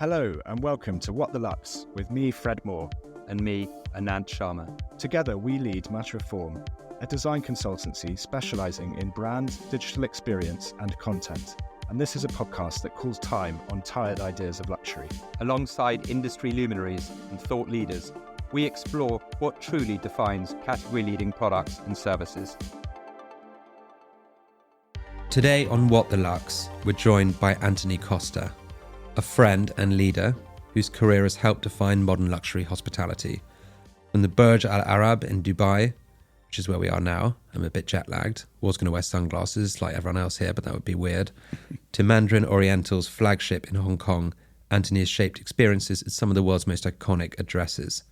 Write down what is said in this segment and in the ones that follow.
Hello and welcome to What the Lux with me, Fred Moore. And me, Anant Sharma. Together we lead Matter of Form, a design consultancy specialising in brand, digital experience and content. And this is a podcast that calls time on tired ideas of luxury. Alongside industry luminaries and thought leaders, we explore what truly defines category-leading products and services. Today on What the Lux, we're joined by Anthony Costa, a friend and leader whose career has helped define modern luxury hospitality. From the Burj Al Arab in Dubai, which is where we are now, I'm a bit jet-lagged, was going to wear sunglasses like everyone else here, but that would be weird, to Mandarin Oriental's flagship in Hong Kong, Anthony has shaped experiences at some of the world's most iconic addresses.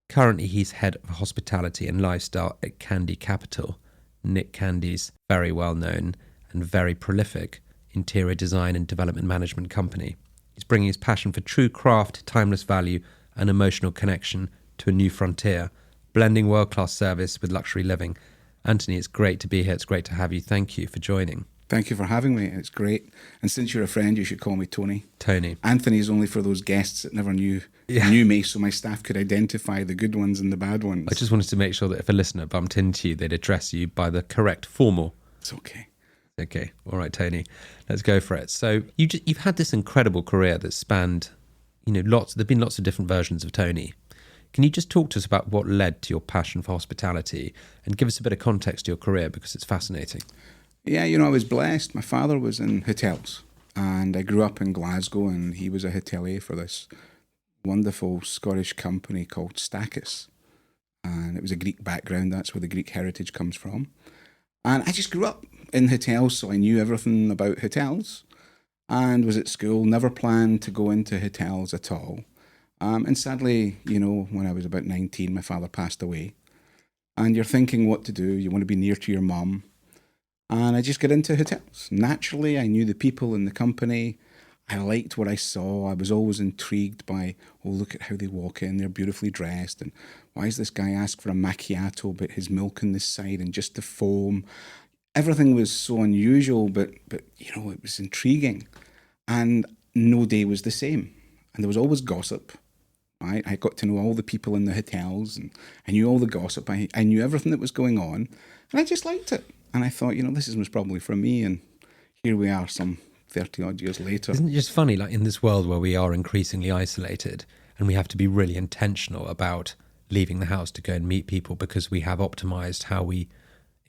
Currently, he's head of hospitality and lifestyle at Candy Capital, Nick Candy's very well-known and very prolific interior design and development management company. He's bringing his passion for true craft, timeless value, and emotional connection to a new frontier, blending world-class service with luxury living. Anthony, it's great to be here. It's great to have you. Thank you for joining. Thank you for having me. It's great. And since you're a friend, you should call me Tony. Tony. Anthony is only for those guests that never knew me, so my staff could identify the good ones and the bad ones. I just wanted to make sure that if a listener bumped into you, they'd address you by the correct formal. It's okay. Okay. All right, Tony. Let's go for it. So you've had this incredible career that spanned, there've been lots of different versions of Tony. Can you just talk to us about what led to your passion for hospitality and give us a bit of context to your career, because it's fascinating? Yeah, I was blessed. My father was in hotels and I grew up in Glasgow and he was a hotelier for this wonderful Scottish company called Costa. And it was a Greek background. That's where the Greek heritage comes from. And I just grew up in hotels, so I knew everything about hotels and was at school, never planned to go into hotels at all. And sadly, when I was about 19, my father passed away. And you're thinking what to do. You want to be near to your mum. And I just got into hotels. Naturally, I knew the people in the company. I liked what I saw. I was always intrigued by, look at how they walk in. They're beautifully dressed. And why does this guy ask for a macchiato, but his milk on this side and just the foam? Everything was so unusual, but it was intriguing. And no day was the same. And there was always gossip. Right? I got to know all the people in the hotels and I knew all the gossip. I knew everything that was going on. And I just liked it. And I thought, this was probably for me. And here we are some 30 odd years later. Isn't it just funny, like in this world where we are increasingly isolated and we have to be really intentional about leaving the house to go and meet people because we have optimized how we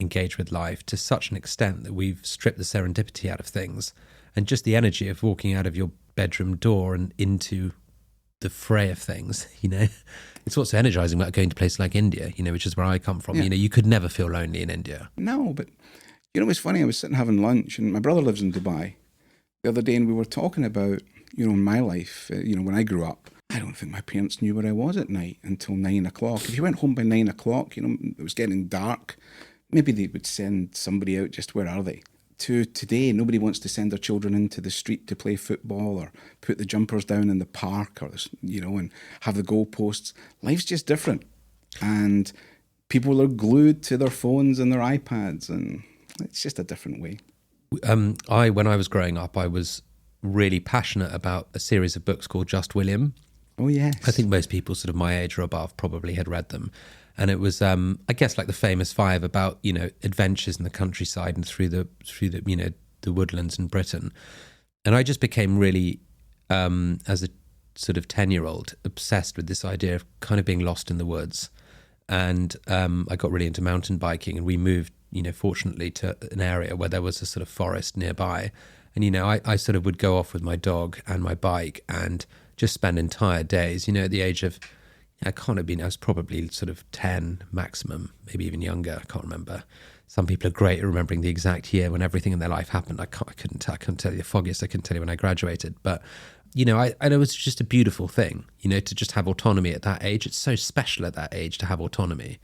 engage with life to such an extent that we've stripped the serendipity out of things, and just the energy of walking out of your bedroom door and into the fray of things, It's what's so energizing about going to places like India, which is where I come from. Yeah. You could never feel lonely in India. No, but it was funny. I was sitting having lunch and my brother lives in Dubai the other day and we were talking about, my life, when I grew up. I don't think my parents knew where I was at night until 9 o'clock. If you went home by 9 o'clock, it was getting dark. Maybe they would send somebody out, just where are they? To today, nobody wants to send their children into the street to play football or put the jumpers down in the park or, and have the goalposts. Life's just different. And people are glued to their phones and their iPads, and it's just a different way. When I was growing up, I was really passionate about a series of books called Just William. Oh, yes. I think most people sort of my age or above probably had read them. And it was, I guess, like the famous five about, adventures in the countryside and through the the woodlands in Britain. And I just became really, as a sort of 10-year-old, obsessed with this idea of kind of being lost in the woods. And I got really into mountain biking, and we moved, fortunately, to an area where there was a sort of forest nearby. And, I sort of would go off with my dog and my bike and just spend entire days, at the age of, I was probably sort of 10 maximum, maybe even younger. I can't remember. Some people are great at remembering the exact year when everything in their life happened. I couldn't tell you the foggiest. I couldn't tell you when I graduated. But, I know it was just a beautiful thing, to just have autonomy at that age. It's so special at that age to have autonomy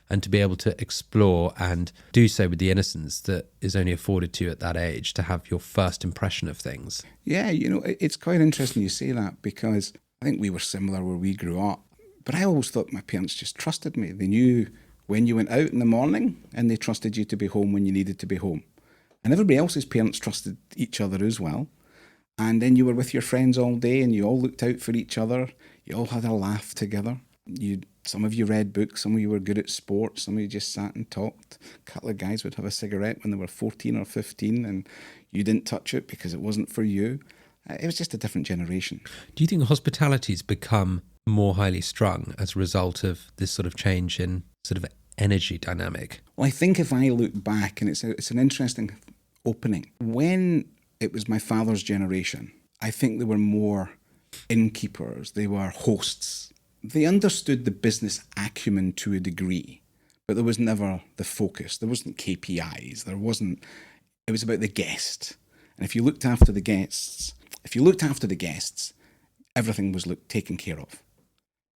and to be able to explore and do so with the innocence that is only afforded to you at that age, to have your first impression of things. Yeah, it's quite interesting you say that, because I think we were similar where we grew up. But I always thought my parents just trusted me. They knew when you went out in the morning and they trusted you to be home when you needed to be home. And everybody else's parents trusted each other as well. And then you were with your friends all day and you all looked out for each other. You all had a laugh together. Some of you read books, some of you were good at sports, some of you just sat and talked. A couple of guys would have a cigarette when they were 14 or 15 and you didn't touch it because it wasn't for you. It was just a different generation. Do you think hospitality's become more highly strung as a result of this sort of change in sort of energy dynamic? Well, I think if I look back, and it's an interesting opening, when it was my father's generation, I think there were more innkeepers, they were hosts. They understood the business acumen to a degree, but there was never the focus. There wasn't KPIs. It was about the guest. And if you looked after the guests, everything was taken care of.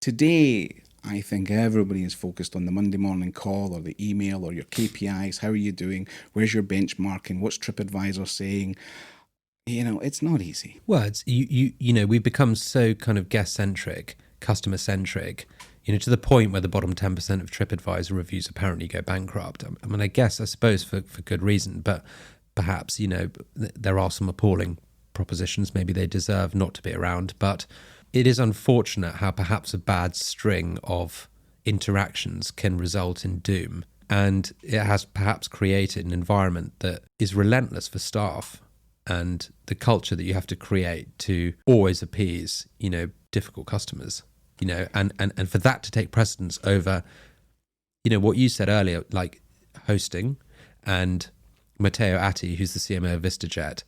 Today, I think everybody is focused on the Monday morning call or the email or your KPIs. How are you doing? Where's your benchmarking? What's TripAdvisor saying? It's not easy. Well, it's, we've become so kind of guest-centric, customer-centric, to the point where the bottom 10% of TripAdvisor reviews apparently go bankrupt. I mean, I suppose for good reason, but perhaps, there are some appalling propositions. Maybe they deserve not to be around, but it is unfortunate how perhaps a bad string of interactions can result in doom. And it has perhaps created an environment that is relentless for staff, and the culture that you have to create to always appease, difficult customers, and for that to take precedence over, what you said earlier, like hosting. And Matteo Atti, who's the CMO of VistaJet,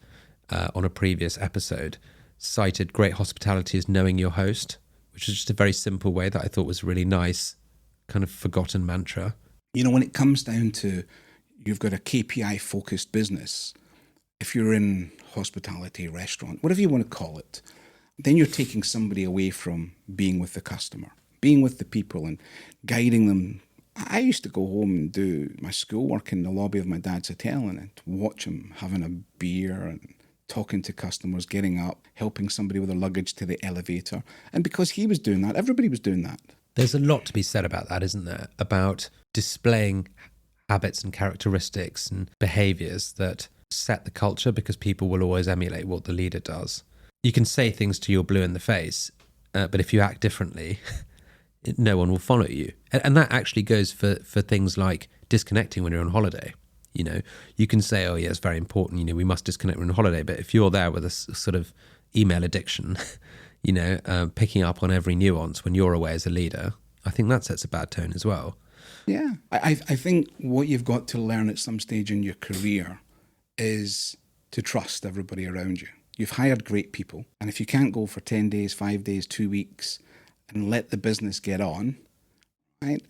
on a previous episode, cited great hospitality as knowing your host, which is just a very simple way that I thought was really nice, kind of forgotten mantra. When it comes down to you've got a KPI-focused business, if you're in hospitality, restaurant, whatever you want to call it, then you're taking somebody away from being with the customer, being with the people and guiding them. I used to go home and do my schoolwork in the lobby of my dad's hotel and watch him having a beer and talking to customers, getting up, helping somebody with their luggage to the elevator. And because he was doing that, everybody was doing that. There's a lot to be said about that, isn't there? About displaying habits and characteristics and behaviors that set the culture, because people will always emulate what the leader does. You can say things to your blue in the face, but if you act differently, no one will follow you. And that actually goes for things like disconnecting when you're on holiday. You can say, oh yeah, it's very important, we must disconnect when we're on holiday. But if you're there with a sort of email addiction, picking up on every nuance when you're away as a leader, I think that sets a bad tone as well. Yeah, I think what you've got to learn at some stage in your career is to trust everybody around you. You've hired great people, and if you can't go for 10 days, 5 days, 2 weeks, and let the business get on, right,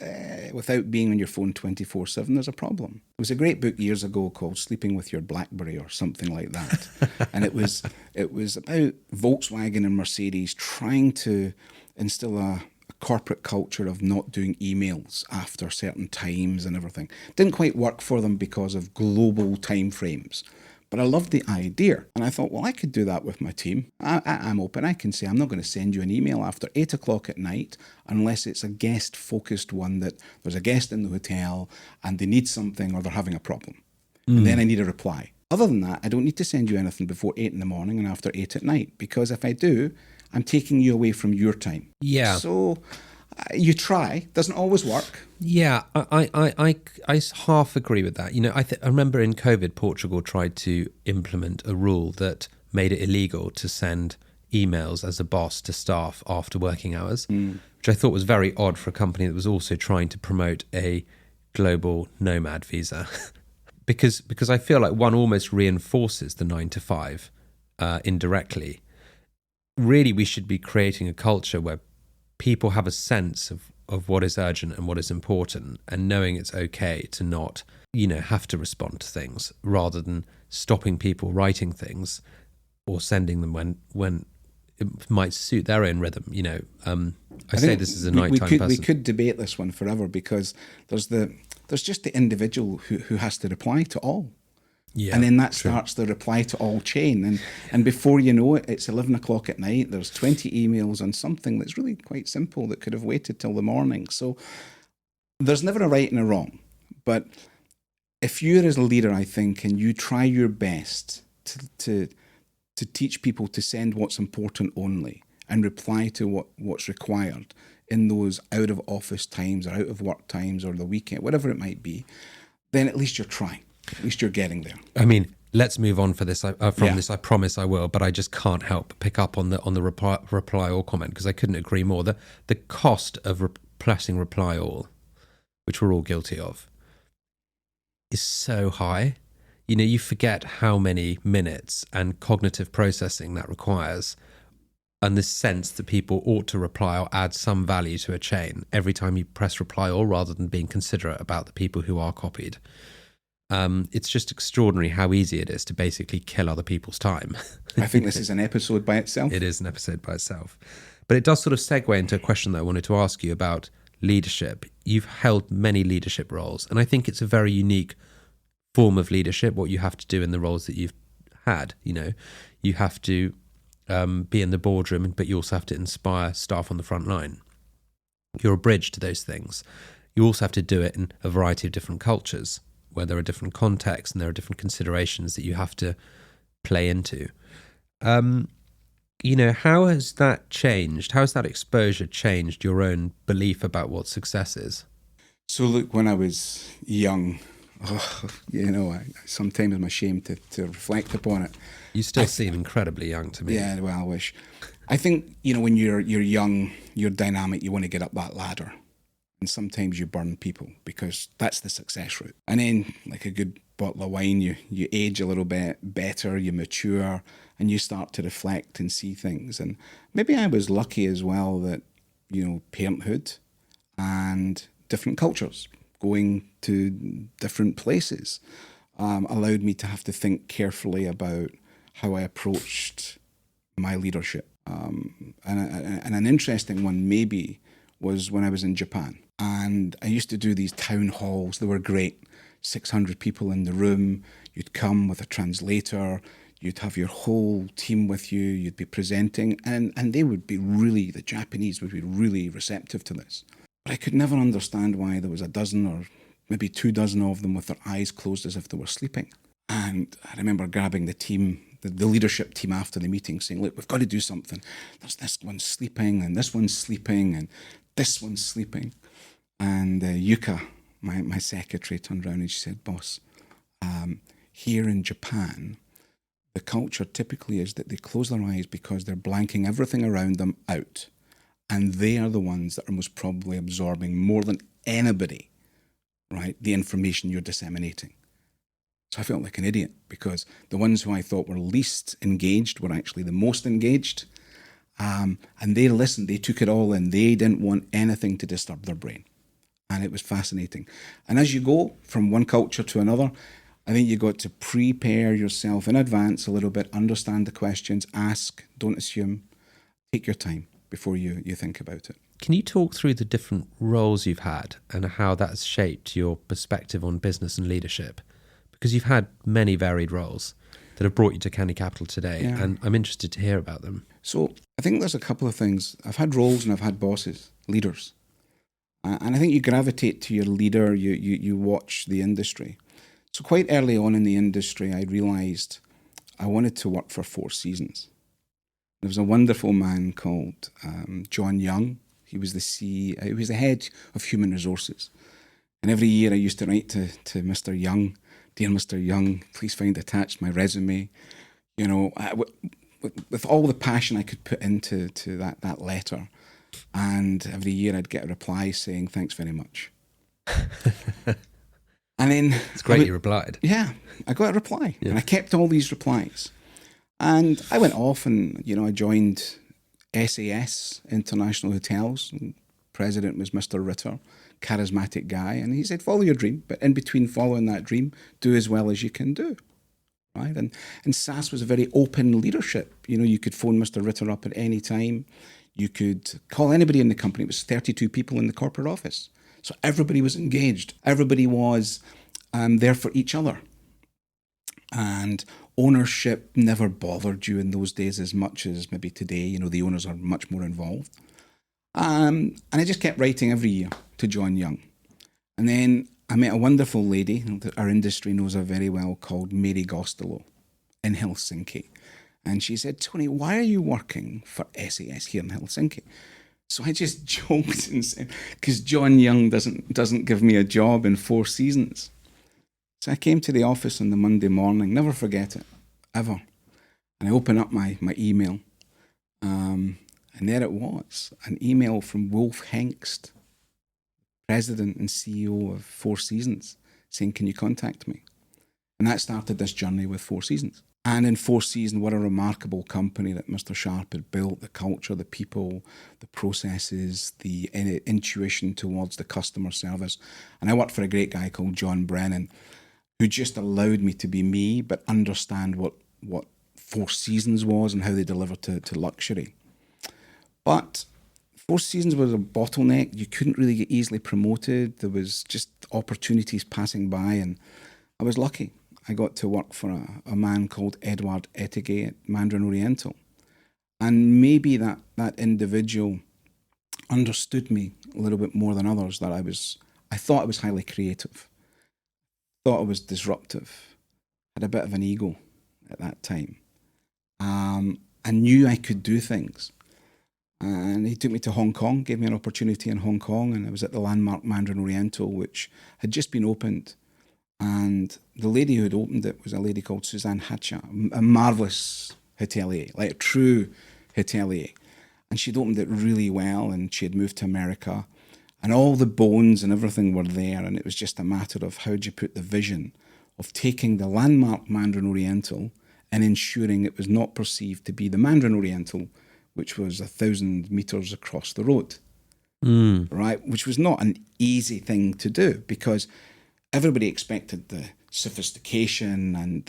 without being on your phone 24/7, there's a problem. There was a great book years ago called Sleeping with Your BlackBerry or something like that, and it was about Volkswagen and Mercedes trying to instill a corporate culture of not doing emails after certain times and everything. Didn't quite work for them because of global time frames. But I loved the idea. And I thought, well, I could do that with my team. I'm open. I can say, I'm not going to send you an email after 8 o'clock at night unless it's a guest-focused one that there's a guest in the hotel and they need something or they're having a problem. And then I need a reply. Other than that, I don't need to send you anything before 8 in the morning and after 8 at night, because if I do, I'm taking you away from your time. Yeah. So you try. Doesn't always work. Yeah, I half agree with that. I remember in COVID, Portugal tried to implement a rule that made it illegal to send emails as a boss to staff after working hours, which I thought was very odd for a company that was also trying to promote a global nomad visa. because I feel like one almost reinforces the 9 to 5 indirectly. Really, we should be creating a culture where people have a sense of what is urgent and what is important, and knowing it's okay to not, have to respond to things, rather than stopping people writing things or sending them when it might suit their own rhythm. I say this is a nighttime person. We could debate this one forever, because there's just the individual who has to reply to all. Yeah, and then that starts the reply to all chain. And before you know it, it's 11 o'clock at night. There's 20 emails on something that's really quite simple that could have waited till the morning. So there's never a right and a wrong. But if you're as a leader, I think, and you try your best to to teach people to send what's important only and reply to what's required in those out of office times or out of work times or the weekend, whatever it might be, then at least you're trying. At least you're getting there. I mean, let's move on for this. This, I promise I will, but I just can't help but pick up on the reply all comment, because I couldn't agree more. The cost of pressing reply all, which we're all guilty of, is so high. You know, you forget how many minutes and cognitive processing that requires, and the sense that people ought to reply or add some value to a chain every time you press reply all, rather than being considerate about the people who are copied. It's just extraordinary how easy it is to basically kill other people's time. I think this is an episode by itself. It is an episode by itself. But it does sort of segue into a question that I wanted to ask you about leadership. You've held many leadership roles, and I think it's a very unique form of leadership, what you have to do in the roles that you've had. You know, you have to be in the boardroom, but you also have to inspire staff on the front line. You're a bridge to those things. You also have to do it in a variety of different cultures, where there are different contexts and there are different considerations that you have to play into. You know, how has that changed? How has that exposure changed your own belief about what success is? So look, when I was young, you know, sometimes I'm ashamed to reflect upon it. You still seem incredibly young to me. Yeah, well, I wish. I think, you know, when you're young, you're dynamic, you want to get up that ladder. And sometimes you burn people because that's the success route. And then, like a good bottle of wine, you age a little bit better, you mature, and you start to reflect and see things. And maybe I was lucky as well that, you know, parenthood and different cultures, going to different places, allowed me to have to think carefully about how I approached my leadership. And an interesting one maybe was when I was in Japan. And I used to do these town halls. They were great. 600 people in the room. You'd come with a translator. You'd have your whole team with you. You'd be presenting. And they would be really, the Japanese would be really receptive to this. But I could never understand why there was a dozen or maybe 24 of them with their eyes closed as if they were sleeping. And I remember grabbing the team, the leadership team after the meeting, saying, look, we've got to do something. There's this one sleeping and this one's sleeping and this one's sleeping. And Yuka, my secretary, turned around and she said, boss, here in Japan, the culture typically is that they close their eyes because they're blanking everything around them out. And they are the ones that are most probably absorbing more than anybody, right, the information you're disseminating. So I felt like an idiot because the ones who I thought were least engaged were actually the most engaged. And they listened, they took it all in. They didn't want anything to disturb their brain. And it was fascinating. And as you go from one culture to another, I think you got to prepare yourself in advance a little bit, understand the questions, ask, don't assume, take your time before you think about it. Can you talk through the different roles you've had and how that's shaped your perspective on business and leadership? Because you've had many varied roles that have brought you to Candy Capital today, and I'm interested to hear about them. So I think there's a couple of things. I've had roles and I've had bosses, leaders. And I think you gravitate to your leader, you watch the industry. So quite early on in the industry, I realised I wanted to work for Four Seasons. There was a wonderful man called John Young. He was he was the head of human resources. And every year I used to write to Mr. Young, dear Mr. Young, please find attached my resume. You know, with all the passion I could put into that letter. And every year I'd get a reply saying, thanks very much. And then it's great you replied. Yeah, I got a reply. Yeah. And I kept all these replies. And I went off and, you know, I joined SAS, International Hotels. And president was Mr. Ritter, charismatic guy. And he said, follow your dream. But in between following that dream, do as well as you can do. Right? And SAS was a very open leadership. You know, you could phone Mr. Ritter up at any time. You could call anybody in the company. It was 32 people in the corporate office. So everybody was engaged. Everybody was there for each other. And ownership never bothered you in those days as much as maybe today. You know, the owners are much more involved. And I just kept writing every year to John Young. And then I met a wonderful lady that our industry knows her very well called Mary Gostelow in Helsinki. And she said, Tony, why are you working for SAS here in Helsinki? So I just joked and said, because John Young doesn't give me a job in 4 seasons. So I came to the office on the Monday morning, never forget it, ever. And I opened up my email, and there it was, an email from Wolf Hengst, president and CEO of 4 Seasons, saying, can you contact me? And that started this journey with 4 Seasons. And in 4 Seasons, what a remarkable company that Mr. Sharp had built, the culture, the people, the processes, the intuition towards the customer service. And I worked for a great guy called John Brennan, who just allowed me to be me, but understand what 4 Seasons was and how they deliver to luxury. But 4 Seasons was a bottleneck. You couldn't really get easily promoted. There was just opportunities passing by, and I was lucky. I got to work for a man called Edward Ettige at Mandarin Oriental. And maybe that individual understood me a little bit more than others, that I thought I was highly creative, thought I was disruptive, had a bit of an ego at that time. I knew I could do things. And he took me to Hong Kong, gave me an opportunity in Hong Kong, and I was at the landmark Mandarin Oriental, which had just been opened. And the lady who had opened it was a lady called Suzanne Hatcher, a marvellous hotelier, like a true hotelier. And she'd opened it really well, and she had moved to America, and all the bones and everything were there, and it was just a matter of how do you put the vision of taking the landmark Mandarin Oriental and ensuring it was not perceived to be the Mandarin Oriental, which was 1,000 meters across the road, right? Which was not an easy thing to do, because everybody expected the sophistication and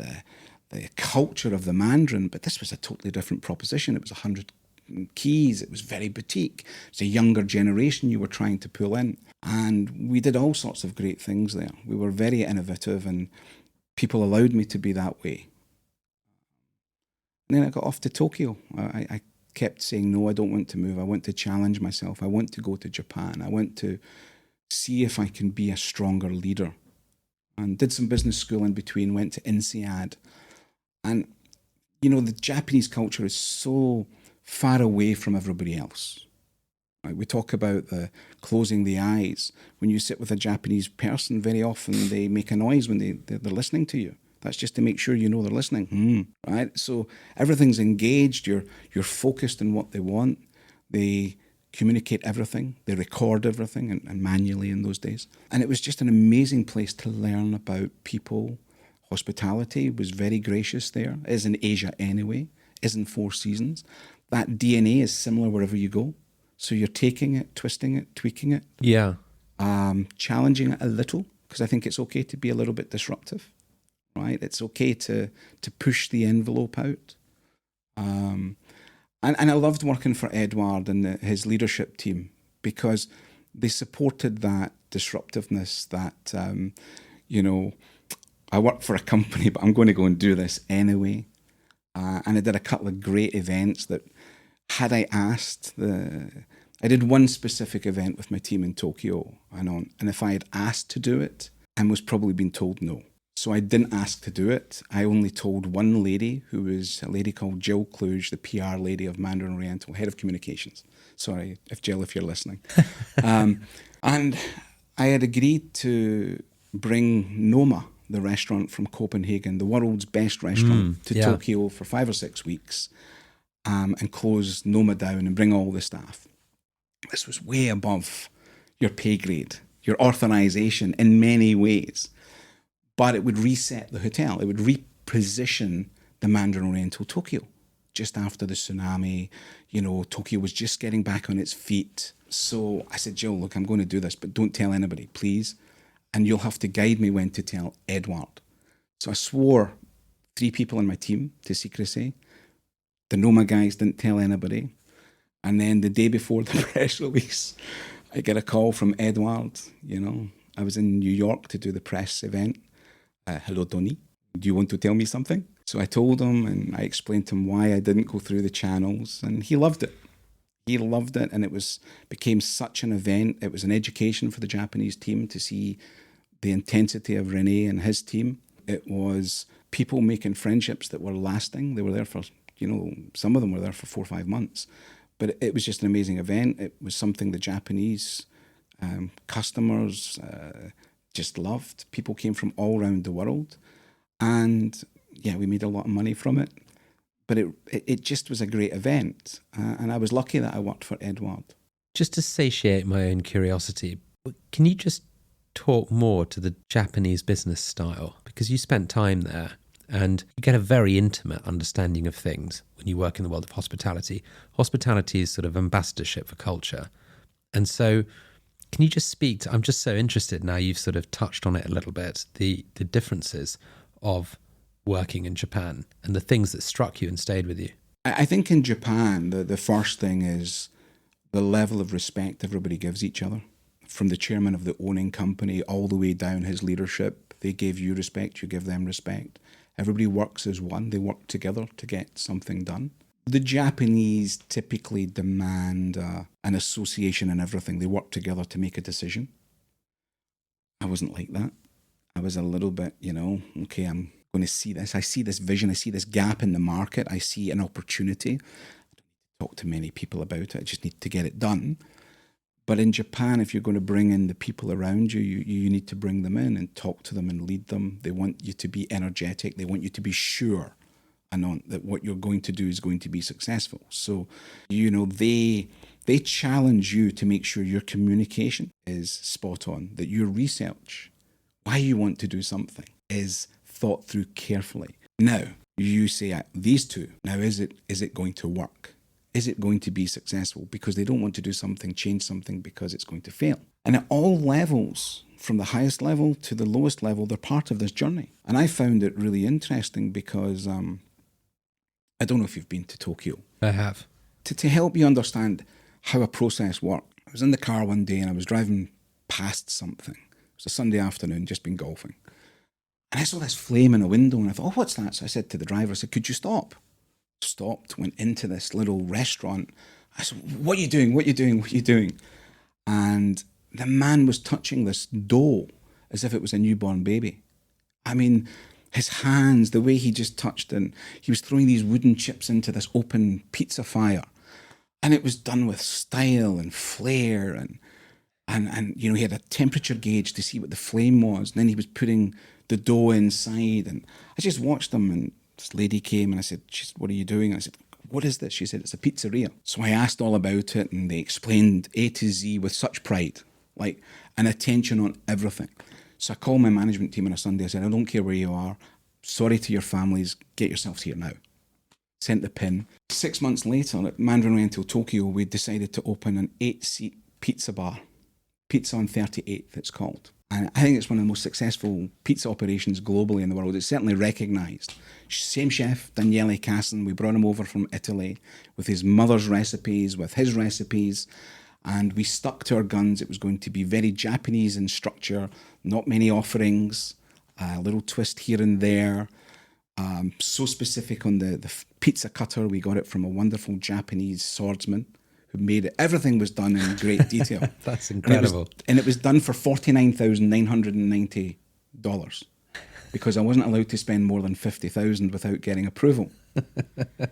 the culture of the Mandarin, but this was a totally different proposition. It was 100 keys. It was very boutique. It's a younger generation you were trying to pull in. And we did all sorts of great things there. We were very innovative, and people allowed me to be that way. And then I got off to Tokyo. I kept saying, no, I don't want to move. I want to challenge myself. I want to go to Japan. I want to see if I can be a stronger leader. And did some business school in between, went to INSEAD. And, you know, the Japanese culture is so far away from everybody else. Right? We talk about the closing the eyes. When you sit with a Japanese person, very often they make a noise when they're listening to you. That's just to make sure you know they're listening. Right? So everything's engaged. You're focused on what they want. They communicate everything. They record everything and manually in those days. And it was just an amazing place to learn about people. Hospitality was very gracious there, is in Asia anyway, is in 4 Seasons. That DNA is similar wherever you go. So you're taking it, twisting it, tweaking it. Yeah. Challenging it a little, because I think it's okay to be a little bit disruptive, right? It's okay to push the envelope out. And I loved working for Edward and his leadership team, because they supported that disruptiveness, that, I work for a company, but I'm going to go and do this anyway. And I did a couple of great events that, had I asked, I did one specific event with my team in Tokyo, and if I had asked to do it, I was probably being told no. So I didn't ask to do it. I only told one lady, who was a lady called Jill Kluge, the PR lady of Mandarin Oriental, head of communications. Sorry, Jill, if you're listening. And I had agreed to bring Noma, the restaurant from Copenhagen, the world's best restaurant, to Tokyo for 5 or 6 weeks, and close Noma down and bring all the staff. This was way above your pay grade, your authorization in many ways. But it would reset the hotel. It would reposition the Mandarin Oriental Tokyo. Just after the tsunami, Tokyo was just getting back on its feet. So I said, Jill, look, I'm going to do this, but don't tell anybody, please. And you'll have to guide me when to tell Edward. So I swore 3 people in my team to secrecy. The Noma guys didn't tell anybody. And then the day before the press release, I get a call from Edward. I was in New York to do the press event. Hello, Tony. Do you want to tell me something? So I told him, and I explained to him why I didn't go through the channels, and he loved it. He loved it, and it became such an event. It was an education for the Japanese team to see the intensity of Rene and his team. It was people making friendships that were lasting. They were there for some of them were there for 4 or 5 months. But it was just an amazing event. It was something the Japanese customers just loved. People came from all around the world. And yeah, we made a lot of money from it. But it just was a great event. And I was lucky that I worked for Edward. Just to satiate my own curiosity, can you just talk more to the Japanese business style? Because you spent time there and you get a very intimate understanding of things when you work in the world of hospitality. Hospitality is sort of ambassadorship for culture. And so can you just speak to, I'm just so interested now you've sort of touched on it a little bit, the differences of working in Japan and the things that struck you and stayed with you? I think in Japan, the first thing is the level of respect everybody gives each other. From the chairman of the owning company all the way down his leadership, they give you respect, you give them respect. Everybody works as one. They work together to get something done. The Japanese typically demand an association in everything. They work together to make a decision. I wasn't like that. I was a little bit, okay, I'm going to see this. I see this vision. I see this gap in the market. I see an opportunity. I don't need to talk to many people about it. I just need to get it done. But in Japan, if you're going to bring in the people around you, you need to bring them in and talk to them and lead them. They want you to be energetic. They want you to be sure, Anant, that what you're going to do is going to be successful. So, they challenge you to make sure your communication is spot on, that your research, why you want to do something, is thought through carefully. Now, you say these two. Now, is it going to work? Is it going to be successful? Because they don't want to do something, change something because it's going to fail. And at all levels, from the highest level to the lowest level, they're part of this journey. And I found it really interesting because I don't know if you've been to Tokyo. I have. To help you understand how a process works, I was in the car one day and I was driving past something. It was a Sunday afternoon, just been golfing. And I saw this flame in a window and I thought, oh, what's that? So I said to the driver, I said, could you stop? Stopped, went into this little restaurant. I said, what are you doing? What are you doing? What are you doing? And the man was touching this dough as if it was a newborn baby. I mean, his hands, the way he just touched, and he was throwing these wooden chips into this open pizza fire. And it was done with style and flair, and he had a temperature gauge to see what the flame was. And then he was putting the dough inside, and I just watched them. And this lady came and I said, what are you doing? And I said, what is this? She said, it's a pizzeria. So I asked all about it and they explained A to Z with such pride, like an attention on everything. So I called my management team on a Sunday. I said, I don't care where you are. Sorry to your families. Get yourselves here now. Sent the pin. 6 months later at Mandarin Oriental Tokyo, we decided to open an 8-seat pizza bar. Pizza on 38th, it's called. And I think it's one of the most successful pizza operations globally in the world. It's certainly recognised. Same chef, Daniele Casson, we brought him over from Italy with his mother's recipes, with his recipes, and we stuck to our guns. It was going to be very Japanese in structure, not many offerings, a little twist here and there. So specific on the pizza cutter, we got it from a wonderful Japanese swordsman who made it. Everything was done in great detail. That's incredible. And it was done for $49,990 because I wasn't allowed to spend more than $50,000 without getting approval. But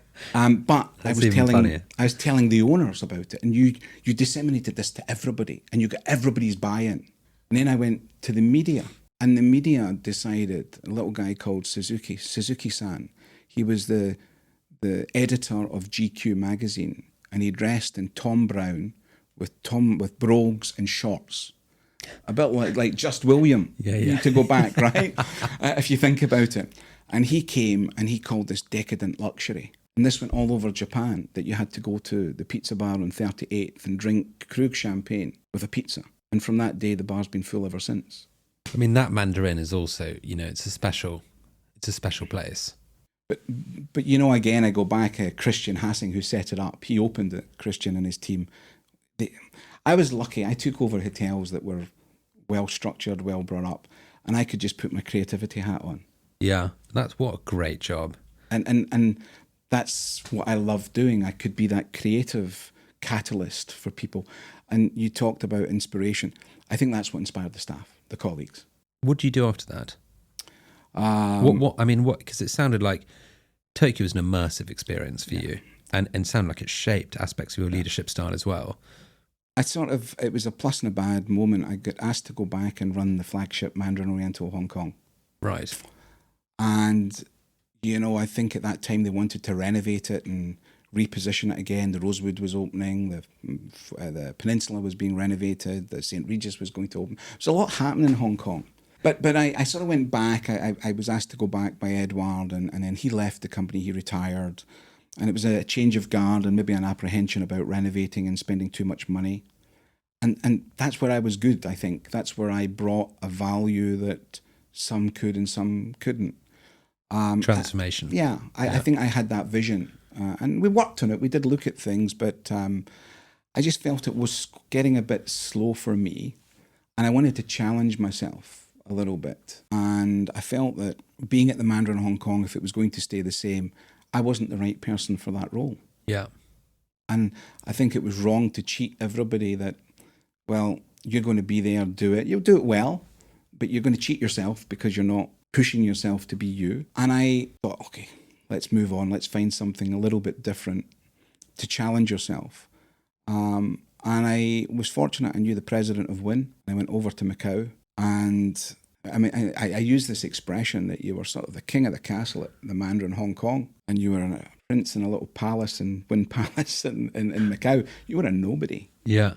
I was telling the owners about it, and you disseminated this to everybody, and you got everybody's buy-in. And then I went to the media, and the media decided, a little guy called Suzuki-san, he was the editor of GQ magazine, and he dressed in Tom Brown with brogues and shorts. A bit like Just William. Yeah. You need to go back, right? If you think about it. And he came and he called this decadent luxury. And this went all over Japan, that you had to go to the pizza bar on 38th and drink Krug champagne with a pizza. And from that day, the bar's been full ever since. I mean, that Mandarin is also, it's a special place. But again, I go back, Christian Hassing, who set it up, he opened it, Christian and his team. I was lucky. I took over hotels that were well structured, well brought up, and I could just put my creativity hat on. Yeah, that's what a great job. And that's what I love doing. I could be that creative catalyst for people. And you talked about inspiration. I think that's what inspired the staff, the colleagues. What do you do after that? What? Because it sounded like Tokyo was an immersive experience for you, and sound like it shaped aspects of your leadership style as well. It was a plus and a bad moment. I got asked to go back and run the flagship Mandarin Oriental Hong Kong. Right. And, I think at that time they wanted to renovate it and reposition it again. The Rosewood was opening, the Peninsula was being renovated, the St. Regis was going to open. There's a lot happening in Hong Kong. But I sort of went back. I was asked to go back by Edward, and then he left the company, he retired. And it was a change of guard and maybe an apprehension about renovating and spending too much money. And that's where I was good, I think. That's where I brought a value that some could and some couldn't. Transformation. I think I had that vision. And we worked on it. We did look at things, but I just felt it was getting a bit slow for me. And I wanted to challenge myself a little bit. And I felt that being at the Mandarin Hong Kong, if it was going to stay the same, I wasn't the right person for that role. Yeah. And I think it was wrong to cheat everybody that, well, you're going to be there, do it. You'll do it well, but you're going to cheat yourself because you're not pushing yourself to be you. And I thought, okay, let's move on. Let's find something a little bit different to challenge yourself. And I was fortunate. I knew the president of Wynn. I went over to Macau. And I mean, I use this expression that you were sort of the king of the castle at the Mandarin Hong Kong, and you were a prince in a little palace in Wynn Palace in Macau. You were a nobody. Yeah.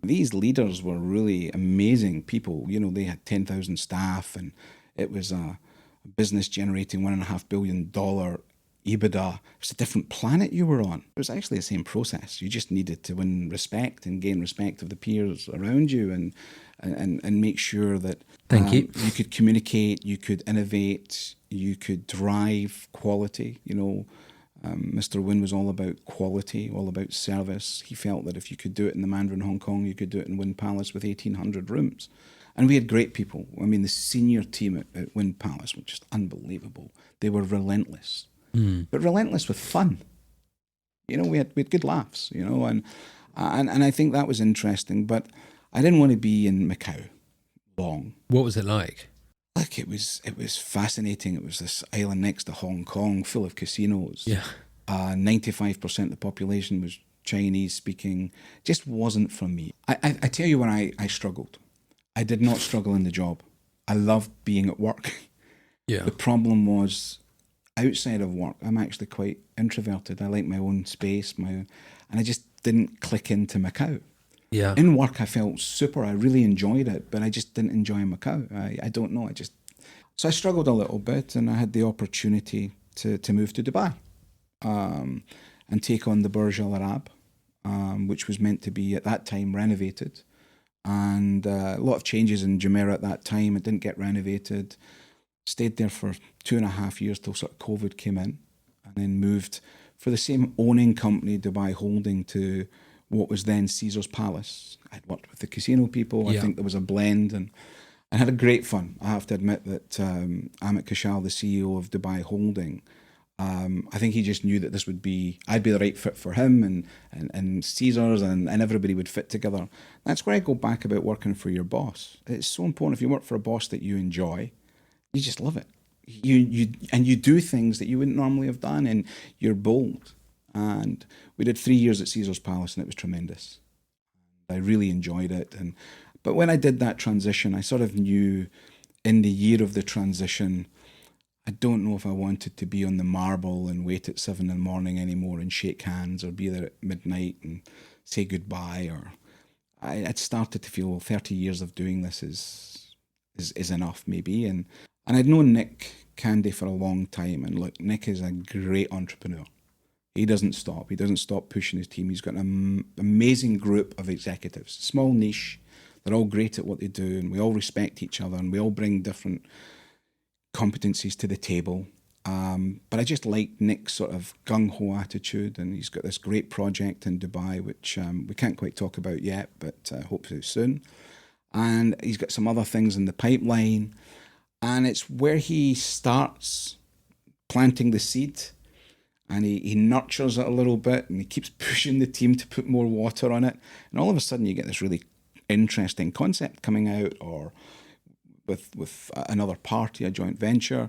These leaders were really amazing people. They had 10,000 staff, and it was a business generating $1.5 billion EBITDA. It was a different planet you were on. It was actually the same process. You just needed to win respect and gain respect of the peers around you, and make sure that Thank you. You could communicate, you could innovate, you could drive quality. Mr. Wynn was all about quality, all about service. He felt that if you could do it in the Mandarin Hong Kong, you could do it in Wynn Palace with 1,800 rooms. And we had great people. I mean, the senior team at Wynn Palace were just unbelievable. They were relentless, but relentless with fun. We had good laughs, and I think that was interesting. But I didn't want to be in Macau long. What was it like? Like, it was fascinating. It was this island next to Hong Kong, full of casinos. Yeah. 95% of the population was Chinese speaking. Just wasn't for me. I tell you when I struggled. I did not struggle in the job. I loved being at work. Yeah. The problem was outside of work. I'm actually quite introverted. I like my own space, and I just didn't click into Macau. Yeah. In work, I felt super. I really enjoyed it, but I just didn't enjoy Macau. I don't know. So I struggled a little bit, and I had the opportunity to move to Dubai and take on the Burj Al Arab, which was meant to be at that time renovated. And a lot of changes in Jumeirah at that time. It didn't get renovated. Stayed there for 2.5 years till sort of COVID came in, and then moved for the same owning company, Dubai Holding, to what was then Caesar's Palace. I'd worked with the casino people. I think there was a blend, and I had a great fun. I have to admit that Amit Kishal, the CEO of Dubai Holding, I think he just knew that I'd be the right fit for him, and Caesars and everybody would fit together. That's where I go back about working for your boss. It's so important. If you work for a boss that you enjoy, you just love it. You do things that you wouldn't normally have done, and you're bold. And we did 3 years at Caesar's Palace, and it was tremendous. I really enjoyed it. But when I did that transition, I sort of knew in the year of the transition, I don't know if I wanted to be on the marble and wait at 7 a.m. anymore and shake hands, or be there at midnight and say goodbye. Or I'd started to feel 30 years of doing this is enough, maybe. And I'd known Nick Candy for a long time. And look, Nick is a great entrepreneur. He doesn't stop. He doesn't stop pushing his team. He's got an amazing group of executives, small niche. They're all great at what they do, and we all respect each other, and we all bring different competencies to the table. But I just like Nick's sort of gung-ho attitude, and he's got this great project in Dubai, which we can't quite talk about yet, but hopefully soon. And he's got some other things in the pipeline, and it's where he starts planting the seed. And he nurtures it a little bit, and he keeps pushing the team to put more water on it. And all of a sudden you get this really interesting concept coming out, or with another party, a joint venture.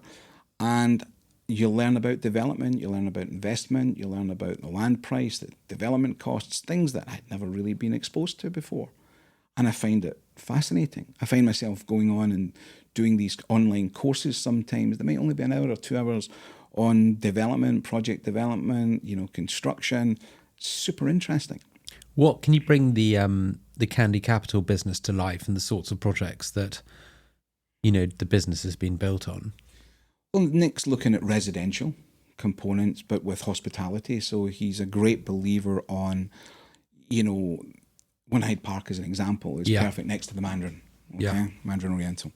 And you learn about development, you learn about investment, you learn about the land price, the development costs, things that I'd never really been exposed to before. And I find it fascinating. I find myself going on and doing these online courses sometimes. They might only be an hour or 2 hours on development, project development, construction. Super interesting. What can you bring the Candy Capital business to life and the sorts of projects that, the business has been built on? Well, Nick's looking at residential components, but with hospitality. So he's a great believer on, One Hyde Park, as an example, is perfect next to the Mandarin. Mandarin Oriental.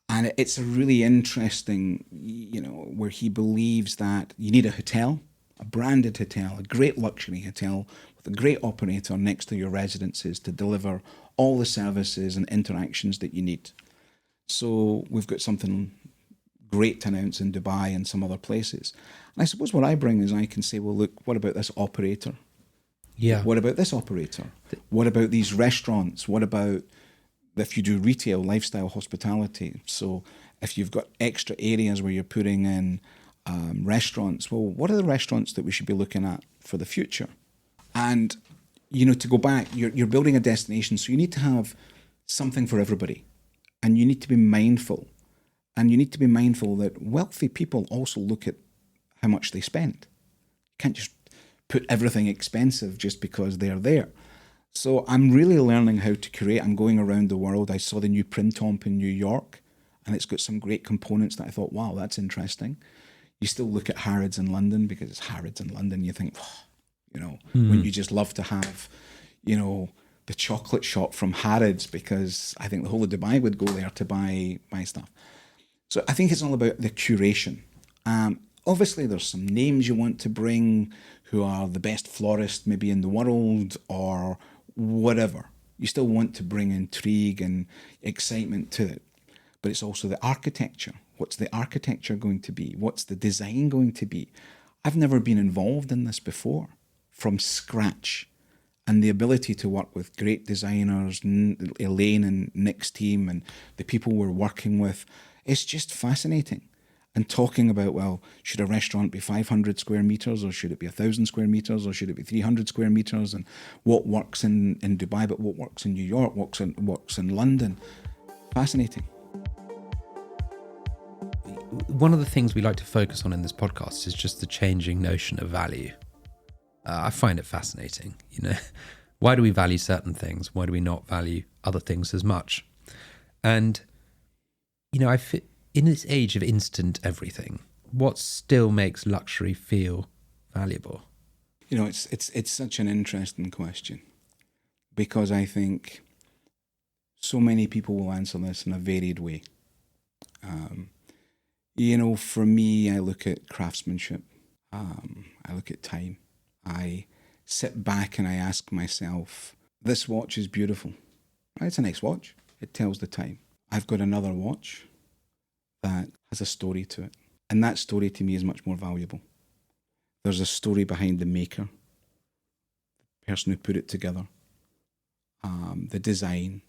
And it's a really interesting, where he believes that you need a hotel, a branded hotel, a great luxury hotel with a great operator next to your residences to deliver all the services and interactions that you need. So we've got something great to announce in Dubai and some other places. And I suppose what I bring is I can say, well, look, what about this operator? Yeah. What about this operator? What about these restaurants? What about if you do retail, lifestyle, hospitality? So if you've got extra areas where you're putting in restaurants, well, what are the restaurants that we should be looking at for the future? And, to go back, you're building a destination, so you need to have something for everybody. And you need to be mindful. And you need to be mindful that wealthy people also look at how much they spend. You can't just put everything expensive just because they're there. So I'm really learning how to create. I'm going around the world. I saw the new Printemps in New York, and it's got some great components that I thought, wow, that's interesting. You still look at Harrods in London because it's Harrods in London. You think, wouldn't you just love to have, the chocolate shop from Harrods, because I think the whole of Dubai would go there to buy stuff. So I think it's all about the curation. Obviously, there's some names you want to bring who are the best florist maybe in the world or whatever. You still want to bring intrigue and excitement to it. But it's also the architecture. What's the architecture going to be? What's the design going to be? I've never been involved in this before, from scratch. And the ability to work with great designers, Elaine and Nick's team and the people we're working with, it's just fascinating. And talking about, well, should a restaurant be 500 square meters or should it be 1,000 square meters or should it be 300 square meters? And what works in Dubai, but what works in New York, works in London. Fascinating. One of the things we like to focus on in this podcast is just the changing notion of value. I find it fascinating. Why do we value certain things? Why do we not value other things as much? And, in this age of instant everything, what still makes luxury feel valuable? It's such an interesting question, because I think so many people will answer this in a varied way. For me, I look at craftsmanship. I look at time. I sit back and I ask myself, this watch is beautiful. Right? It's a nice watch. It tells the time. I've got another watch that has a story to it. And that story to me is much more valuable. There's a story behind the maker, the person who put it together, the design,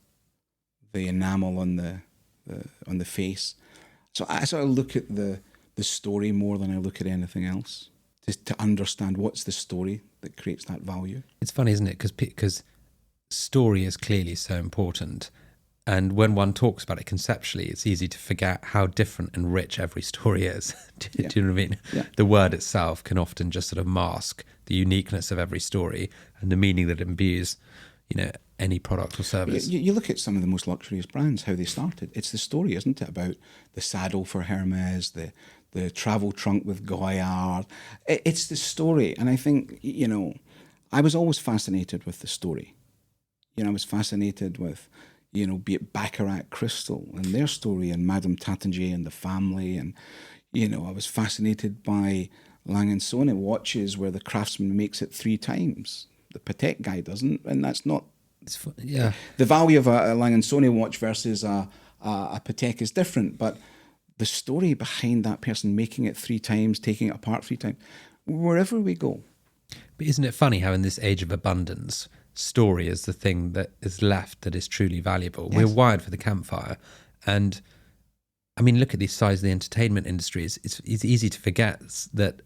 the enamel on the face. So I sort of look at the story more than I look at anything else, just to understand what's the story that creates that value. It's funny, isn't it? Because story is clearly so important. And when one talks about it conceptually, it's easy to forget how different and rich every story is. Do you know what I mean? Yeah. The word itself can often just sort of mask the uniqueness of every story and the meaning that it imbues, any product or service. You look at some of the most luxurious brands, how they started. It's the story, isn't it? About the saddle for Hermes, the travel trunk with Goyard. It's the story. And I think, I was always fascinated with the story. I was fascinated with, be it Baccarat Crystal and their story, and Madame Taittinger and the family. And, I was fascinated by Lang & Söhne watches where the craftsman makes it 3 times. The Patek guy doesn't, and that's not... The value of a Lang & Söhne watch versus a Patek is different, but the story behind that person making it 3 times, taking it apart 3 times, wherever we go. But isn't it funny how in this age of abundance, story is the thing that is left that is truly valuable? Yes. We're wired for the campfire, and I mean, look at the size of the entertainment industry. It's easy to forget that,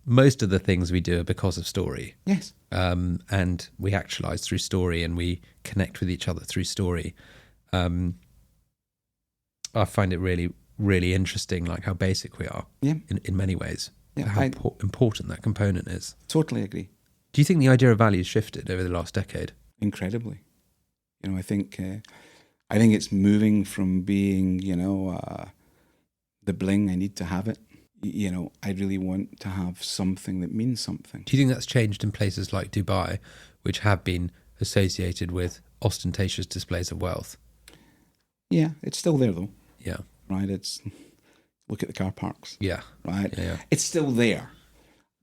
most of the things we do are because of story. Yes. And we actualize through story, and we connect with each other through story. I find it really, really interesting, like how basic we are in many ways. Yeah, how important that component is. Totally agree. Do you think the idea of value has shifted over the last decade? Incredibly. I think it's moving from being, the bling, I need to have it. I really want to have something that means something. Do you think that's changed in places like Dubai, which have been associated with ostentatious displays of wealth? Yeah, it's still there though. Yeah. Right. Look at the car parks. Yeah. Right. Yeah. It's still there.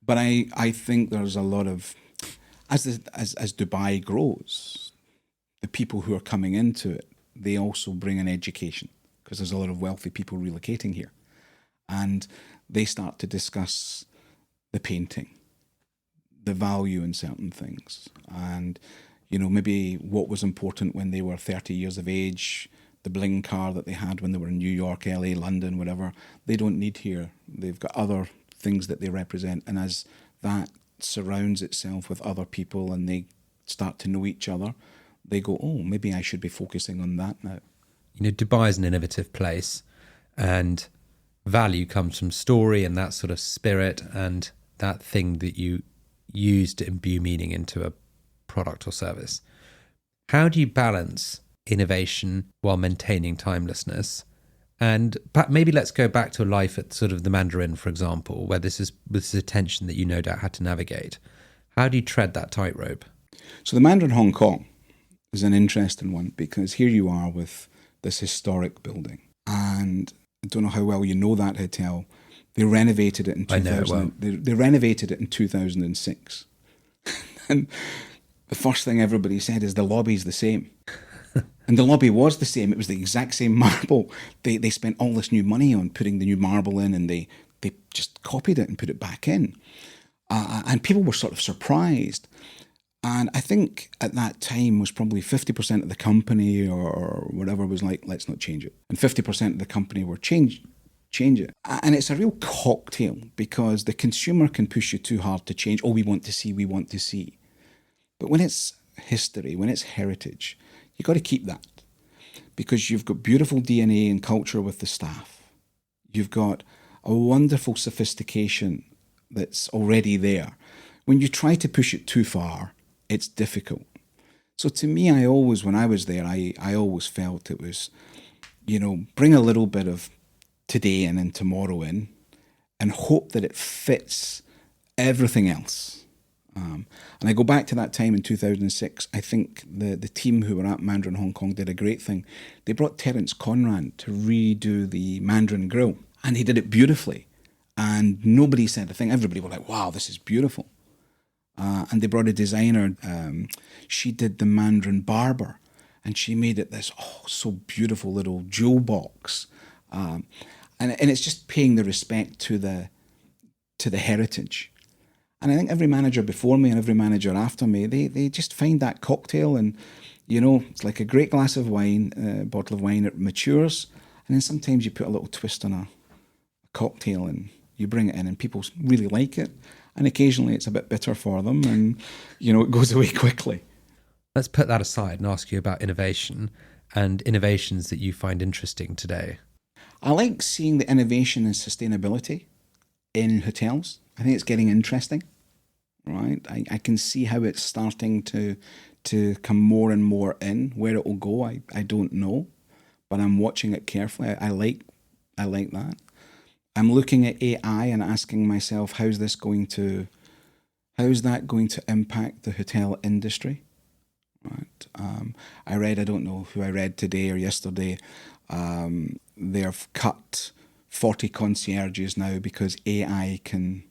But I think there's a lot of, as Dubai grows, the people who are coming into it, they also bring an education, because there's a lot of wealthy people relocating here. And they start to discuss the painting, the value in certain things. And, maybe what was important when they were 30 years of age, the bling car that they had when they were in New York, LA, London, whatever, they don't need here. They've got other things that they represent. And as that surrounds itself with other people and they start to know each other, they go, oh, maybe I should be focusing on that now. Dubai is an innovative place, and value comes from story and that sort of spirit and that thing that you use to imbue meaning into a product or service. How do you balance innovation while maintaining timelessness? And maybe let's go back to a life at sort of the Mandarin, for example, where this is a tension that you no doubt had to navigate. How do you tread that tightrope? So the Mandarin Hong Kong is an interesting one, because here you are with this historic building, and I don't know how well you know that hotel. They renovated it in 2000. I know it well. They renovated it in 2006, and the first thing everybody said is the lobby's the same. And the lobby was the same. It was the exact same marble. They spent all this new money on putting the new marble in, and they just copied it and put it back in. And people were sort of surprised. And I think at that time was probably 50% of the company or whatever was like, let's not change it. And 50% of the company were change it. And it's a real cocktail, because the consumer can push you too hard to change. Oh, we want to see. But when it's history, when it's heritage, you got to keep that, because you've got beautiful DNA and culture with the staff. You've got a wonderful sophistication that's already there. When you try to push it too far, it's difficult. So to me, when I was there, I always felt it was, bring a little bit of today in and tomorrow in, and hope that it fits everything else. And I go back to that time in 2006. I think the team who were at Mandarin Hong Kong did a great thing. They brought Terence Conran to redo the Mandarin Grill, and he did it beautifully. And nobody said a thing. Everybody were like, wow, this is beautiful. And they brought a designer. She did the Mandarin Barber, and she made it this so beautiful little jewel box. And it's just paying the respect to the heritage. And I think every manager before me and every manager after me, they just find that cocktail, and it's like a great glass of wine, a bottle of wine. It matures, and then sometimes you put a little twist on a cocktail and you bring it in, and people really like it. And occasionally it's a bit bitter for them, and it goes away quickly. Let's put that aside and ask you about innovation and innovations that you find interesting today. I like seeing the innovation and sustainability in hotels. I think it's getting interesting, right? I can see how it's starting to come more and more in. Where it will go, I don't know, but I'm watching it carefully. I like that. I'm looking at AI and asking myself, how's that going to impact the hotel industry? Right. I don't know who I read today or yesterday. They've cut 40 concierges now because AI can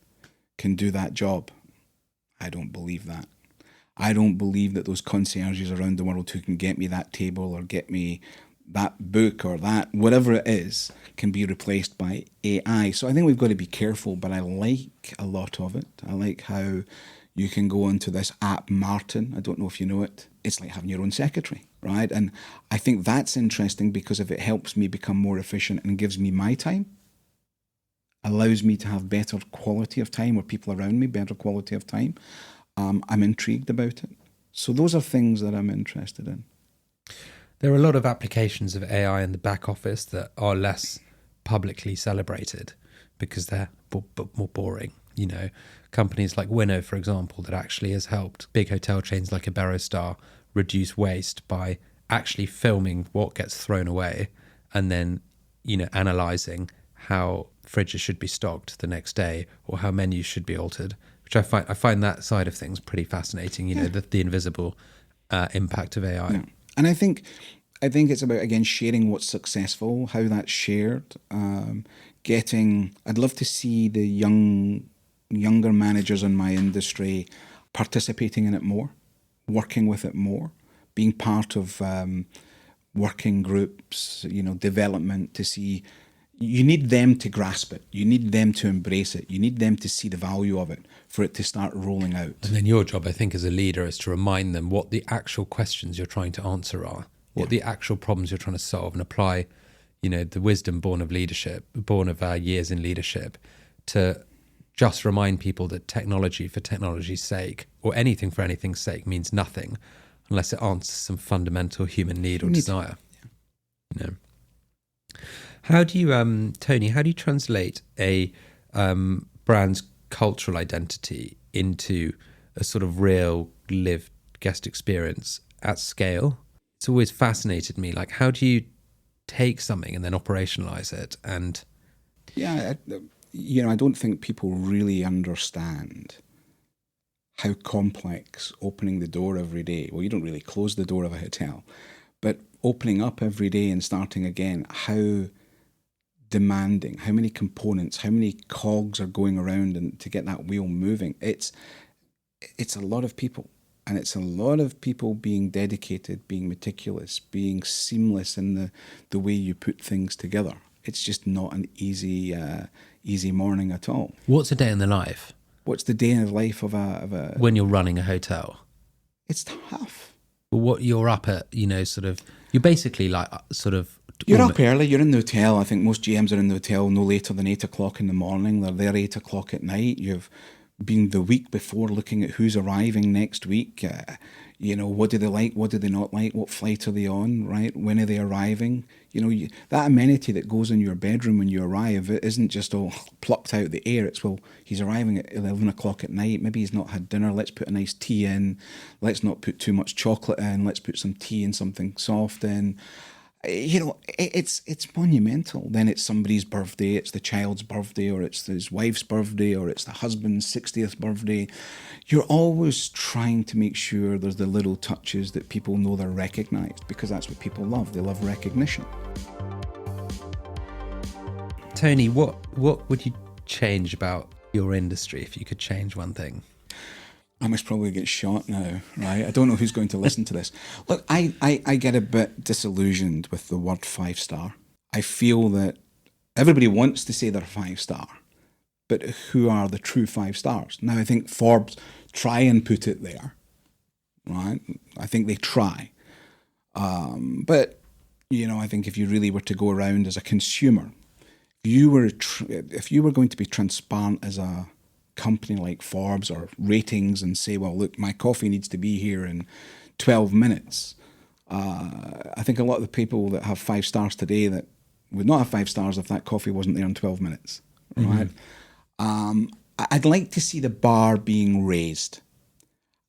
do that job. I don't believe that. I don't believe that those concierges around the world who can get me that table or get me that book or that whatever it is can be replaced by AI. So I think we've got to be careful, but I like a lot of it. I like how You can go onto this app, Martin. I don't know if you know it. It's like having your own secretary, right? And I think that's interesting because if it helps me become more efficient and gives me my time, allows me to have better quality of time, or people around me, better quality of time, I'm intrigued about it. So those are things that I'm interested in. There are a lot of applications of AI in the back office that are less publicly celebrated because they're more boring. You know, companies like Winnow, for example, that actually has helped big hotel chains like Iberostar reduce waste by actually filming what gets thrown away and then, you know, analysing how fridges should be stocked the next day or how menus should be altered, which I find that side of things pretty fascinating, you know, the invisible impact of AI. Yeah. And I think it's about, again, sharing what's successful, how that's shared, I'd love to see the younger managers in my industry participating in it more, working with it more, being part of working groups, you know, development to see. You need them to grasp it. You need them to embrace it. You need them to see the value of it for it to start rolling out. And then your job, I think, as a leader is to remind them what the actual questions you're trying to answer are, what the actual problems you're trying to solve, and apply, you know, the wisdom born of leadership, born of our years in leadership, to just remind people that technology for technology's sake, or anything for anything's sake, means nothing unless it answers some fundamental human need or desire. You know. How do you, Tony, how do you translate a brand's cultural identity into a sort of real lived guest experience at scale? It's always fascinated me. Like, how do you take something and then operationalize it? And yeah, you know, I don't think people really understand how complex opening the door every day. Well, you don't really close the door of a hotel, but opening up every day and starting again, how demanding, how many components, how many cogs are going around and to get that wheel moving. It's a lot of people, and it's a lot of people being dedicated, being meticulous, being seamless in the way you put things together. It's just not an easy morning at all. What's a day in the life? What's the day in the life of a when you're running a hotel? It's tough. Well, what you're up at, you know, sort of, you're basically like sort of. You're up early, you're in the hotel. I think most GMs are in the hotel no later than 8 o'clock in the morning. They're there 8 o'clock at night. You've been the week before looking at who's arriving next week. You know, what do they like? What do they not like? What flight are they on, right? When are they arriving? You know, that amenity that goes in your bedroom when you arrive, it isn't just all plucked out of the air. It's, well, he's arriving at 11 o'clock at night. Maybe he's not had dinner. Let's put a nice tea in. Let's not put too much chocolate in. Let's put some tea and something soft in. You know, it's monumental. Then it's somebody's birthday, it's the child's birthday, or it's his wife's birthday, or it's the husband's 60th birthday. You're always trying to make sure there's the little touches that people know they're recognised, because that's what people love. They love recognition. Tony, what would you change about your industry if you could change one thing? I must probably get shot now, right? I don't know who's going to listen to this. Look, I get a bit disillusioned with the word 5-star. I feel that everybody wants to say they're 5-star, but who are the true 5 stars? Now, I think Forbes try and put it there, right? I think they try. But, you know, I think if you really were to go around as a consumer, if you were going to be transparent as a company like Forbes or ratings and say, well, look, my coffee needs to be here in 12 minutes. I think a lot of the people that have 5 stars today that would not have 5 stars if that coffee wasn't there in 12 minutes, right? Mm-hmm. I'd like to see the bar being raised.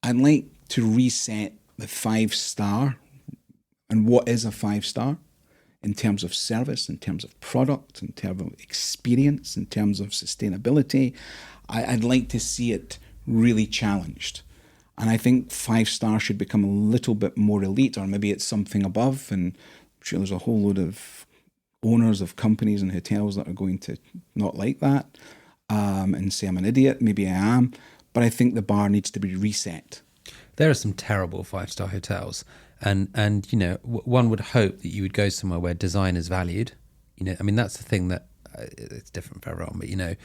I'd like to reset the 5-star and what is a 5-star in terms of service, in terms of product, in terms of experience, in terms of sustainability. I'd like to see it really challenged. And I think 5-star should become a little bit more elite, or maybe it's something above. And I'm sure there's a whole load of owners of companies and hotels that are going to not like that and say I'm an idiot. Maybe I am. But I think the bar needs to be reset. There are some terrible 5-star hotels. And you know, one would hope that you would go somewhere where design is valued. You know, I mean, that's the thing that it's different for everyone. But, you know,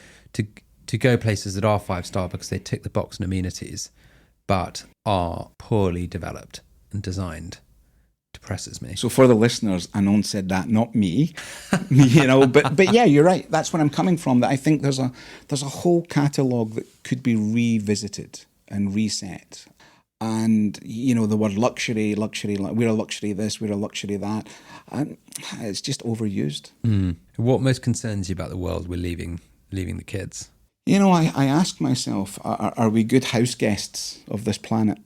to go places that are 5-star because they tick the box in amenities, but are poorly developed and designed, depresses me. So for the listeners, Anant said that, not me, you know. But yeah, you're right. That's where I'm coming from. That I think there's a whole catalogue that could be revisited and reset. And you know, the word luxury, we're a luxury this, we're a luxury that, and it's just overused. What most concerns you about the world we're leaving the kids? You know, I ask myself, are we good house guests of this planet?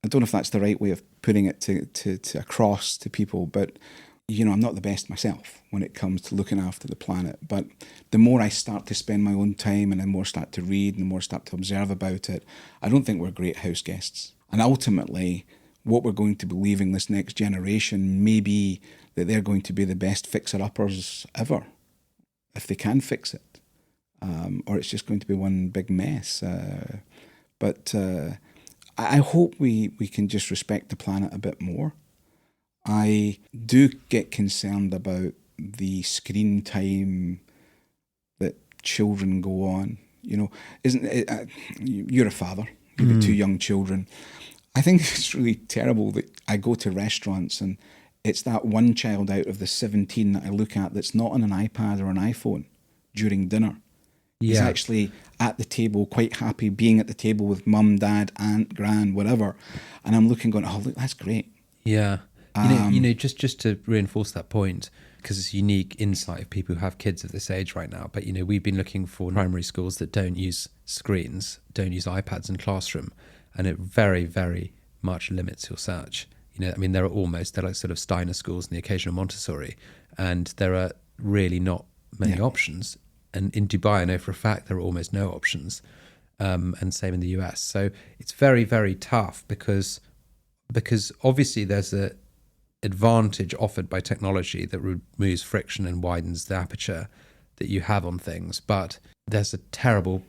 I don't know if that's the right way of putting it to across to people, but you know, I'm not the best myself when it comes to looking after the planet. But the more I start to spend my own time and the more start to read and the more start to observe about it, I don't think we're great house guests. And ultimately, what we're going to be leaving this next generation may be that they're going to be the best fixer-uppers ever, if they can fix it. Or it's just going to be one big mess. But I hope we can just respect the planet a bit more. I do get concerned about the screen time that children go on. You know, isn't it, you're a father, you've got 2 young children. I think it's really terrible that I go to restaurants and it's that one child out of the 17 that I look at that's not on an iPad or an iPhone during dinner. He's actually at the table, quite happy being at the table with mum, dad, aunt, gran, whatever. And I'm looking going, oh, look, that's great. Yeah. You know, just to reinforce that point, because it's unique insight of people who have kids of this age right now. But, you know, we've been looking for primary schools that don't use screens, don't use iPads in classroom. And it very, very much limits your search. You know, I mean, they're like sort of Steiner schools and the occasional Montessori. And there are really not many options. And in Dubai, I know for a fact there are almost no options, and same in the US. So it's very, very tough because obviously there's a advantage offered by technology that removes friction and widens the aperture that you have on things. But there's a terrible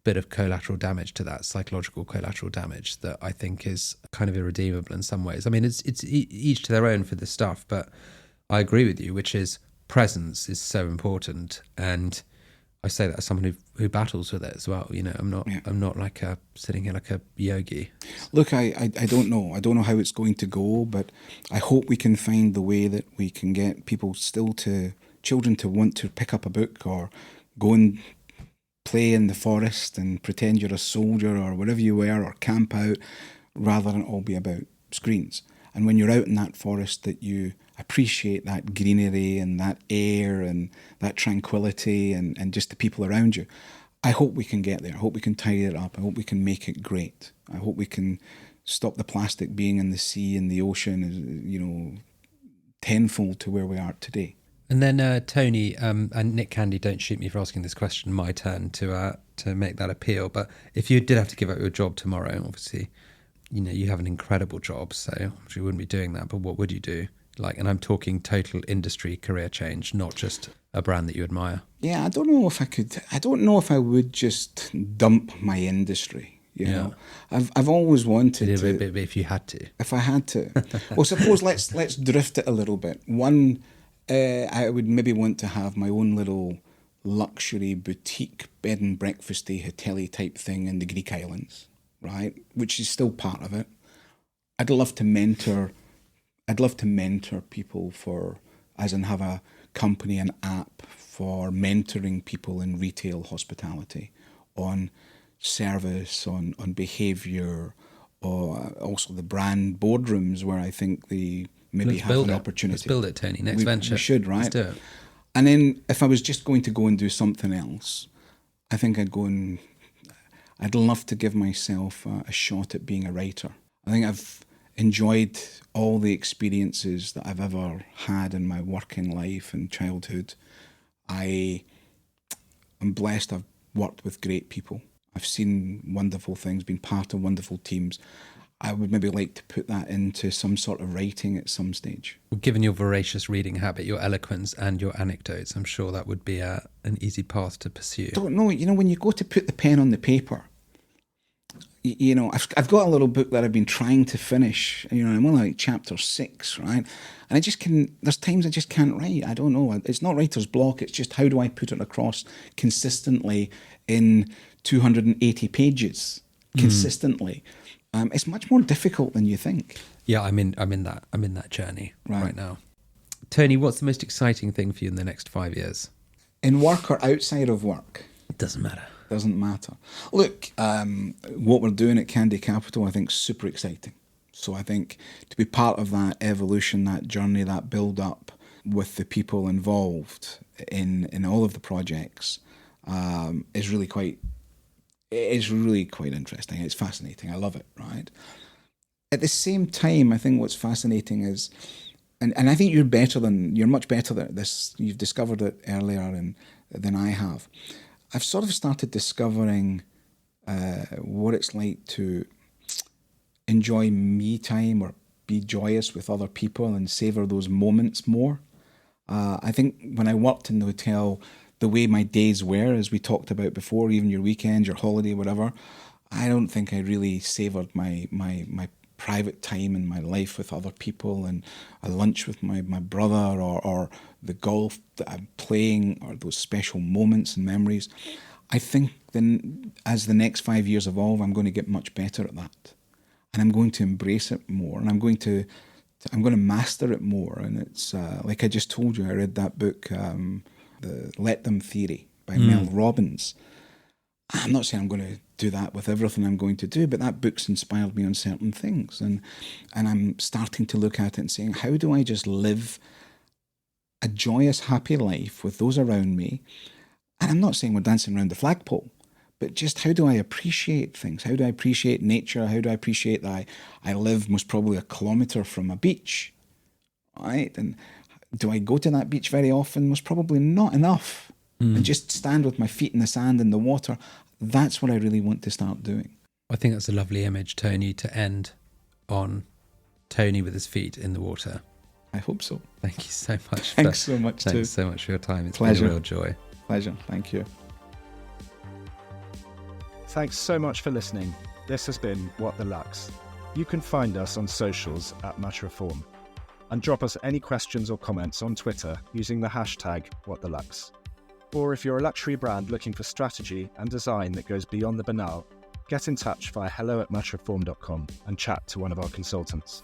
bit of collateral damage to that, psychological collateral damage, that I think is kind of irredeemable in some ways. I mean, it's each to their own for this stuff, but I agree with you, which is presence is so important. And I say that as someone who battles with it as well. You know, I'm not like sitting here like a yogi. Look, I don't know. I don't know how it's going to go, but I hope we can find the way that we can get children to want to pick up a book or go and play in the forest and pretend you're a soldier or whatever you were, or camp out, rather than all be about screens. And when you're out in that forest, that you appreciate that greenery and that air and that tranquility and just the people around you. I hope we can get there. I hope we can tidy it up. I hope we can make it great. I hope we can stop the plastic being in the sea and the ocean, you know, tenfold to where we are today. And then Tony and Nick Candy, don't shoot me for asking this question. My turn to make that appeal. But if you did have to give up your job tomorrow, obviously, you know, you have an incredible job, so you wouldn't be doing that. But what would you do? Like, and I'm talking total industry career change, not just a brand that you admire. Yeah, I don't know if I could. I don't know if I would just dump my industry. You know, I've always wanted to. But if you had to, if I had to, well, suppose let's drift it a little bit. One, I would maybe want to have my own little luxury boutique bed and breakfasty hotel-y type thing in the Greek islands, right? Which is still part of it. I'd love to mentor people as in have a company, an app for mentoring people in retail hospitality on service, on behaviour, or also the brand boardrooms where I think they maybe have an opportunity. Let's build it, Tony. Next venture. We should, right? Let's do it. And then if I was just going to go and do something else, I think I'd love to give myself a shot at being a writer. I think I've enjoyed all the experiences that I've ever had in my working life and childhood. I am blessed. I've worked with great people. I've seen wonderful things, been part of wonderful teams. I would maybe like to put that into some sort of writing at some stage. Well, given your voracious reading habit, your eloquence and your anecdotes, I'm sure that would be an easy path to pursue. Don't know, when you go to put the pen on the paper, you know, I've got a little book that I've been trying to finish. You know, I'm only like chapter 6, right? And there's times I just can't write. I don't know. It's not writer's block. It's just how do I put it across consistently in 280 pages consistently. It's much more difficult than you think. Yeah, I'm in that journey right now. Tony, what's the most exciting thing for you in the next 5 years? In work or outside of work? It doesn't matter. Doesn't matter. Look, what we're doing at Candy Capital, I think, is super exciting. So I think to be part of that evolution, that journey, that build-up with the people involved in all of the projects is really quite interesting. It's fascinating. I love it, right? At the same time, I think what's fascinating is, and I think you're much better at this. You've discovered it earlier than I have. I've sort of started discovering what it's like to enjoy me time or be joyous with other people and savor those moments more. I think when I worked in the hotel, the way my days were, as we talked about before, even your weekend, your holiday, whatever, I don't think I really savored my private time in my life with other people, and a lunch with my brother, or the golf that I'm playing, or those special moments and memories. I think then as the next 5 years evolve, I'm going to get much better at that, and I'm going to embrace it more, and I'm going to master it more. And it's like I just told you, I read that book, The Let Them Theory by Mel Robbins. I'm not saying I'm going to do that with everything I'm going to do, but that book's inspired me on certain things. And I'm starting to look at it and saying, how do I just live a joyous, happy life with those around me? And I'm not saying we're dancing around the flagpole, but just how do I appreciate things? How do I appreciate nature? How do I appreciate that I live most probably a kilometre from a beach, right? And do I go to that beach very often? Most probably not enough. And just stand with my feet in the sand and the water. That's what I really want to start doing. I think that's a lovely image, Tony, to end on. Tony with his feet in the water. I hope so. Thank you so much. Thanks so much for your time. It's Pleasure. been a real joy. Pleasure. Thank you. Thanks so much for listening. This has been What the Lux. You can find us on socials at Much Reform, and drop us any questions or comments on Twitter using the hashtag #WhatTheLux. Or if you're a luxury brand looking for strategy and design that goes beyond the banal, get in touch via hello@muchreform.com and chat to one of our consultants.